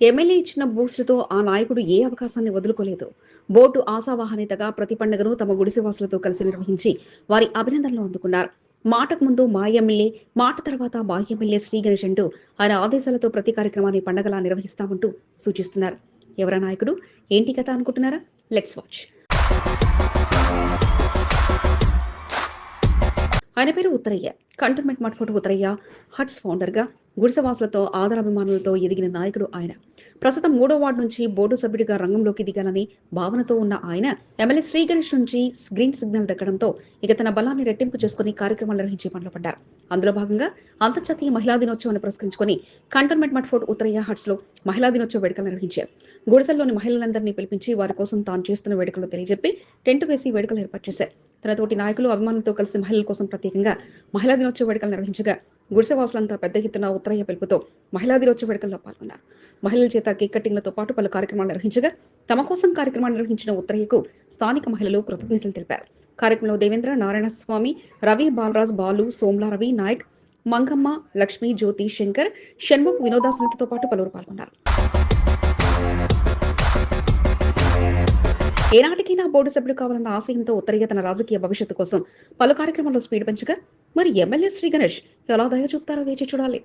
MLA ఇచ్చిన బూస్టుతో ఆ నాయకుడు ఏ అవకాశాన్ని వదులుకోలేదు. బోటు ఆశావాహనేతగా ప్రతి పండుగను తమ గుడిసెవాసులతో కలిసి నిర్వహించి వారి అభినందనలు అందుకున్నారు. మాటకు ముందు మా ఎమ్మెల్యే, మాట తర్వాత మా ఎమ్మెల్యే శ్రీ గణేష్ అంటూ ఆయన ఆదేశాలతో ప్రతి కార్యక్రమాన్ని పండగలా నిర్వహిస్తామంటూ సూచిస్తున్నారు. ఎవరా నాయకుడు, ఏంటి కథ అనుకుంటున్నారా? Let's watch. ఆయన పేరు ఉత్తరయ్య. కంటోన్మెంట్ మఠఫోర్ట్ ఉత్తరయ్య హట్స్ ఫౌండర్గా గుడిసెవాసులతో ఆదరాభిమానులతో ఎదిగిన నాయకుడు ఆయన. ప్రస్తుతం 3వ వార్డు నుంచి బోర్డు సభ్యుడిగా రంగంలోకి దిగాలని భావనతో ఉన్న ఆయన ఎమ్మెల్యే శ్రీ గణేష్ నుంచి గ్రీన్ సిగ్నల్ దక్కడంతో ఇక తన బలాన్ని రెట్టింపు చేసుకుని కార్యక్రమాలు నిర్వహించే పనిలో పడ్డారు. అందులో భాగంగా అంతర్జాతీయ మహిళా దినోత్సవాన్ని పురస్కరించుకుని కంటోన్మెంట్ మఠఫోర్ట్ ఉత్తరయ్య హట్స్ లో మహిళా దినోత్సవ వేడుకలు నిర్వహించారు. గుడిసెల్లోని మహిళలందరినీ పిలిపించి వారి కోసం తాను చేస్తున్న వేడుకలు తెలియజెప్పి టెంట్ వేసి వేడుకలు ఏర్పాటు చేశారు. తన తోటి నాయకులు అభిమానులతో కలిసి మహిళల కోసం ప్రత్యేకంగా మహిళా దినోత్సవ వేడుకలు నిర్వహించగా గుడిసెవాసులంతా పెద్ద ఎత్తున ఉత్తరయ్య పిలుపుతో మహిళా దినోత్సవ వేడుకల్లో పాల్గొన్నారు. మహిళల చేత కేక్ కటింగ్లతో పాటు పలు కార్యక్రమాలు నిర్వహించగా తమ కోసం కార్యక్రమాలు నిర్వహించిన ఉత్తరయ్యకు స్థానిక మహిళలు కృతజ్ఞతలు తెలిపారు. కార్యక్రమంలో దేవేంద్ర, నారాయణ స్వామి, రవి, బాలరాజ్, బాలు, సోమ్లా రవి, నాయక్, మంగమ్మ, లక్ష్మి, జ్యోతి, శంకర్, షణ్ముఖ్, వినోదాసులతో పాటు పలువురు పాల్గొన్నారు. ఏనాటికైనా బోర్డు సభ్యుడు కావాలన్న ఆశయంతో ఉత్తరయ్య తన రాజకీయ భవిష్యత్తు కోసం పలు కార్యక్రమాల్లో స్పీడ్ పెంచగా మరి ఎమ్మెల్యే శ్రీ గణేష్ ఎలా దయ చూపుతారో వేచి చూడాలి.